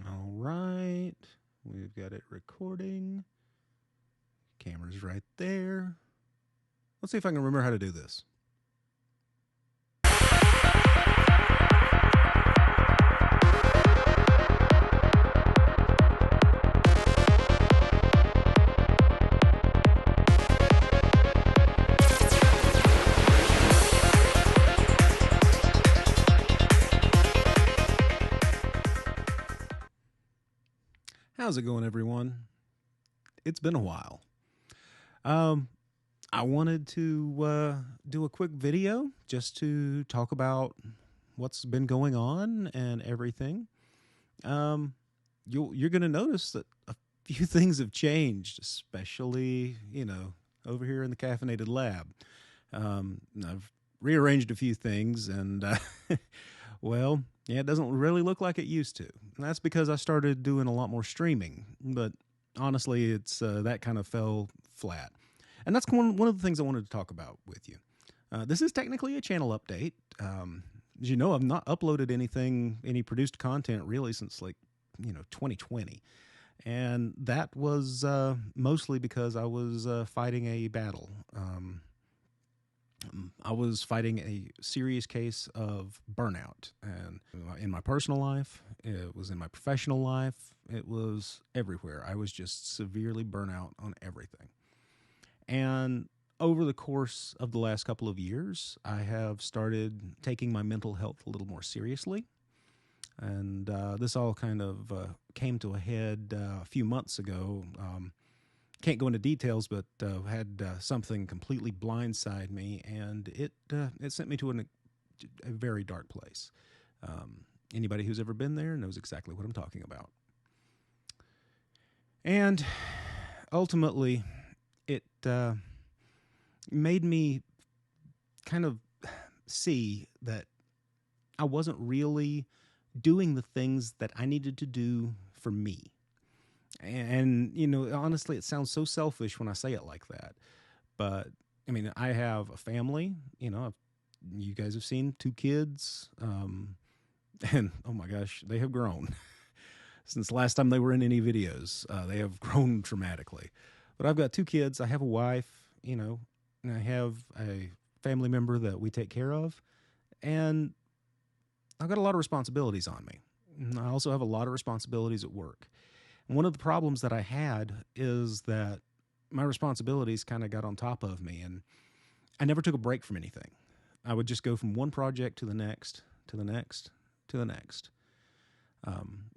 All right. We've got it recording. Camera's right there. Let's see if I can remember how to do this. How's it going, everyone? It's been a while. Um, I wanted to do a quick video just to talk about what's been going on and everything. Um, you're going to notice that a few things have changed, especially over here in the caffeinated lab. I've rearranged a few things, and well, yeah, it doesn't really look like it used to. And that's because I started doing a lot more streaming. But honestly, it's that kind of fell flat. And that's one of the things I wanted to talk about with you. This is technically a channel update. As you know, I've not uploaded any produced content really since 2020. And that was mostly because I was fighting a battle. I was fighting a serious case of burnout, and in my personal life, it was in my professional life, it was everywhere. I was just severely burnt out on everything. And over the course of the last couple of years, I have started taking my mental health a little more seriously. And this all kind of came to a head a few months ago. Can't go into details, but had something completely blindside me, and it sent me to a very dark place. Anybody who's ever been there knows exactly what I'm talking about. And ultimately, it made me kind of see that I wasn't really doing the things that I needed to do for me. And, honestly, it sounds so selfish when I say it like that. But, I mean, I have a family, you guys have seen 2 kids. And, oh my gosh, they have grown. Since the last time they were in any videos, they have grown dramatically. But I've got 2 kids. I have a wife, and I have a family member that we take care of. And I've got a lot of responsibilities on me. And I also have a lot of responsibilities at work. One of the problems that I had is that my responsibilities kind of got on top of me, and I never took a break from anything. I would just go from one project to the next, to the next, to the next.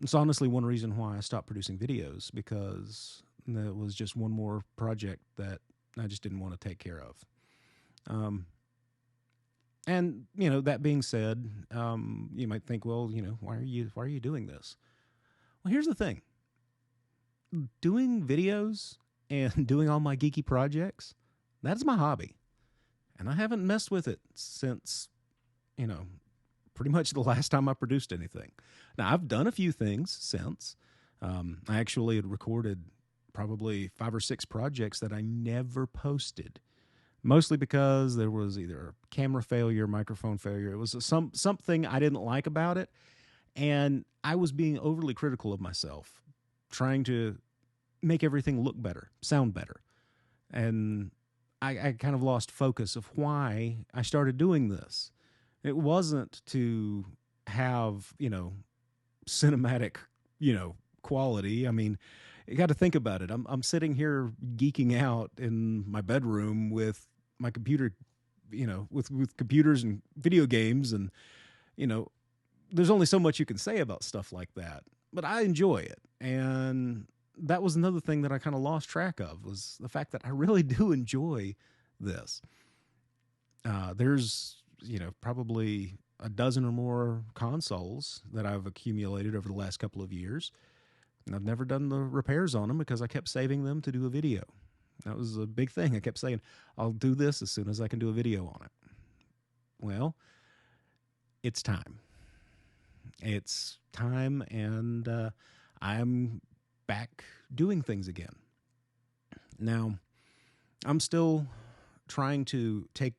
It's honestly one reason why I stopped producing videos, because it was just one more project that I just didn't want to take care of. And that being said, you might think, well, why are you doing this? Well, here's the thing. Doing videos and doing all my geeky projects, that's my hobby. And I haven't messed with it since, pretty much the last time I produced anything. Now, I've done a few things since. I actually had recorded probably 5 or 6 projects that I never posted, mostly because there was either camera failure, microphone failure. It was something I didn't like about it. And I was being overly critical of myself, trying to make everything look better, sound better. And I kind of lost focus of why I started doing this. It wasn't to have, cinematic, quality. I mean, you got to think about it. I'm sitting here geeking out in my bedroom with my computer, with computers and video games, and there's only so much you can say about stuff like that. But I enjoy it, and that was another thing that I kind of lost track of, was the fact that I really do enjoy this. There's probably a dozen or more consoles that I've accumulated over the last couple of years. And I've never done the repairs on them because I kept saving them to do a video. That was a big thing. I kept saying, I'll do this as soon as I can do a video on it. Well, it's time. It's time, and I'm back doing things again. Now, I'm still trying to take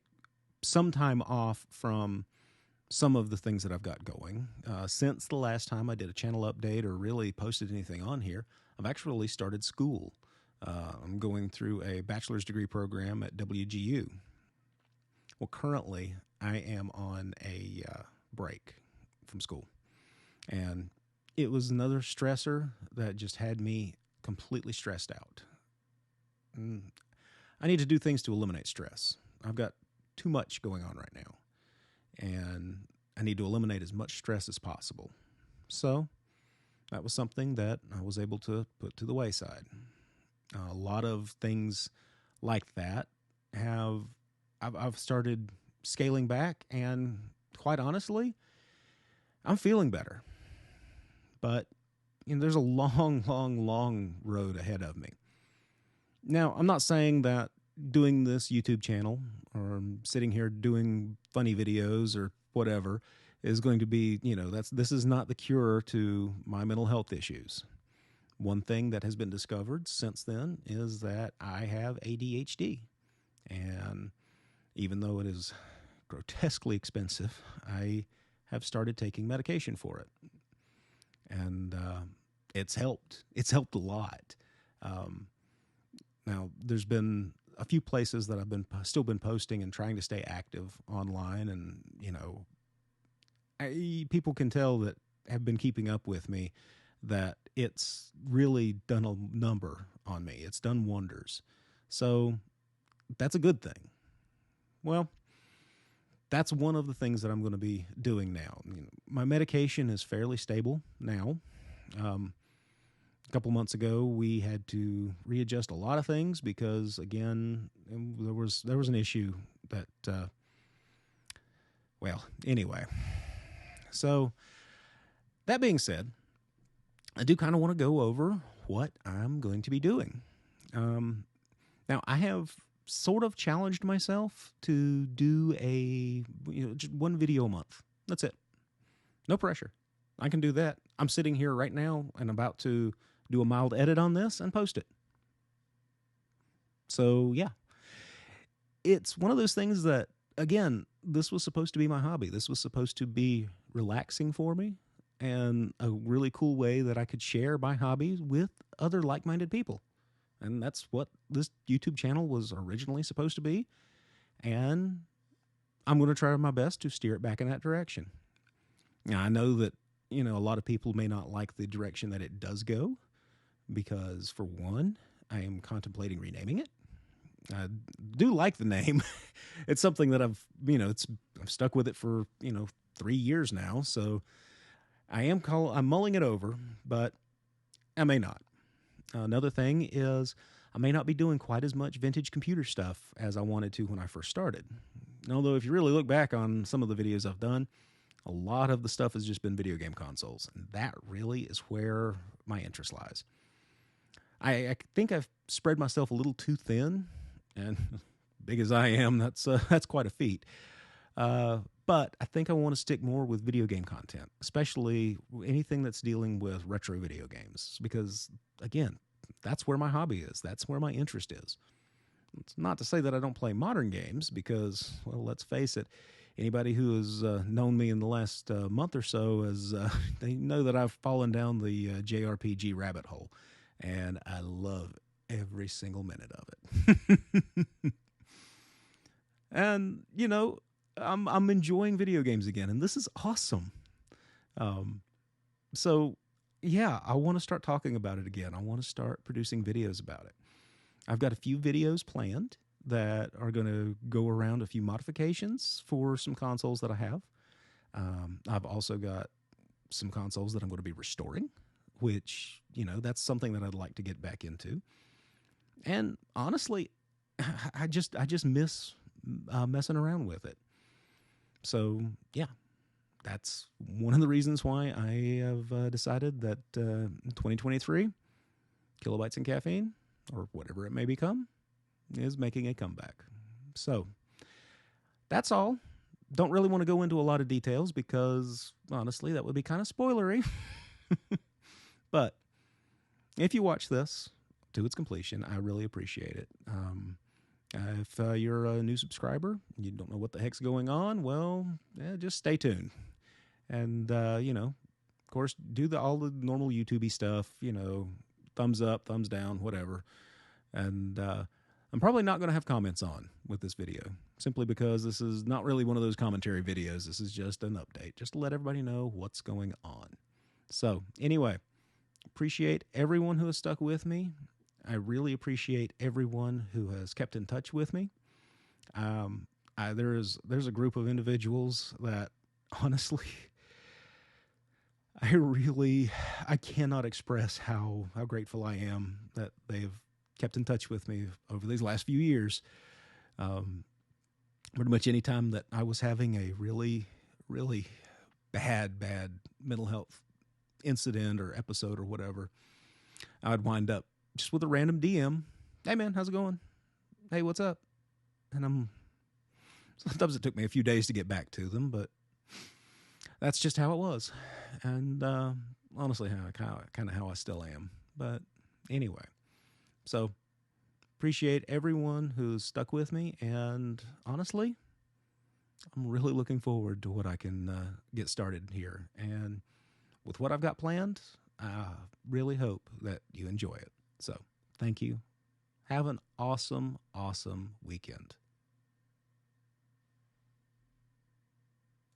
some time off from some of the things that I've got going. Since the last time I did a channel update or really posted anything on here, I've actually started school. I'm going through a bachelor's degree program at WGU. Well, currently I am on a break from school, and it was another stressor that just had me completely stressed out. I need to do things to eliminate stress. I've got too much going on right now, and I need to eliminate as much stress as possible. So that was something that I was able to put to the wayside. A lot of things like that I've started scaling back, and quite honestly, I'm feeling better. But there's a long road ahead of me. Now, I'm not saying that doing this YouTube channel or sitting here doing funny videos or whatever is going to be, this is not the cure to my mental health issues. One thing that has been discovered since then is that I have ADHD. And even though it is grotesquely expensive, I have started taking medication for it. And it's helped. It's helped a lot. Now, there's been a few places that I've still been posting and trying to stay active online. And, people can tell that have been keeping up with me that it's really done a number on me. It's done wonders. So that's a good thing. Well, that's one of the things that I'm going to be doing now. My medication is fairly stable now. A couple months ago, we had to readjust a lot of things because, again, there was an issue that, anyway. So that being said, I do kind of want to go over what I'm going to be doing. Now, I have sort of challenged myself to do just one video a month. That's it. No pressure. I can do that. I'm sitting here right now and about to do a mild edit on this and post it. So, yeah. It's one of those things that, again, this was supposed to be my hobby. This was supposed to be relaxing for me and a really cool way that I could share my hobbies with other like-minded people. And that's what this YouTube channel was originally supposed to be. And I'm going to try my best to steer it back in that direction. Now, I know that, a lot of people may not like the direction that it does go because, for one, I am contemplating renaming it. I do like the name. It's something that I've stuck with it for, 3 years now. So I'm mulling it over, but I may not. Another thing is I may not be doing quite as much vintage computer stuff as I wanted to when I first started. Although if you really look back on some of the videos I've done, a lot of the stuff has just been video game consoles. And that really is where my interest lies. I think I've spread myself a little too thin, and big as I am, that's quite a feat. But I think I want to stick more with video game content, especially anything that's dealing with retro video games, because, again, that's where my hobby is. That's where my interest is. It's not to say that I don't play modern games because, well, let's face it, anybody who has known me in the last month or so, they know that I've fallen down the JRPG rabbit hole, and I love every single minute of it. And, I'm enjoying video games again, and this is awesome. So, yeah, I want to start talking about it again. I want to start producing videos about it. I've got a few videos planned that are going to go around a few modifications for some consoles that I have. I've also got some consoles that I'm going to be restoring, which, that's something that I'd like to get back into. And honestly, I just miss messing around with it. So, yeah, that's one of the reasons why I have decided that 2023, Kilobytes and Caffeine, or whatever it may become, is making a comeback. So, that's all. Don't really want to go into a lot of details because, honestly, that would be kind of spoilery. But if you watch this to its completion, I really appreciate it. If you're a new subscriber, you don't know what the heck's going on, well, just stay tuned. And, of course, do all the normal YouTubey stuff, thumbs up, thumbs down, whatever. And I'm probably not going to have comments on with this video, simply because this is not really one of those commentary videos. This is just an update, just to let everybody know what's going on. So, anyway, appreciate everyone who has stuck with me. I really appreciate everyone who has kept in touch with me. There's a group of individuals that, honestly, I cannot express how grateful I am that they've kept in touch with me over these last few years. Pretty much any time that I was having a really, really bad mental health incident or episode or whatever, I'd wind up just with a random DM. Hey man, how's it going? Hey, what's up? And sometimes it took me a few days to get back to them, but that's just how it was. And honestly, kind of how I still am. But anyway, so appreciate everyone who's stuck with me. And honestly, I'm really looking forward to what I can get started here. And with what I've got planned, I really hope that you enjoy it. So thank you. Have an awesome, awesome weekend.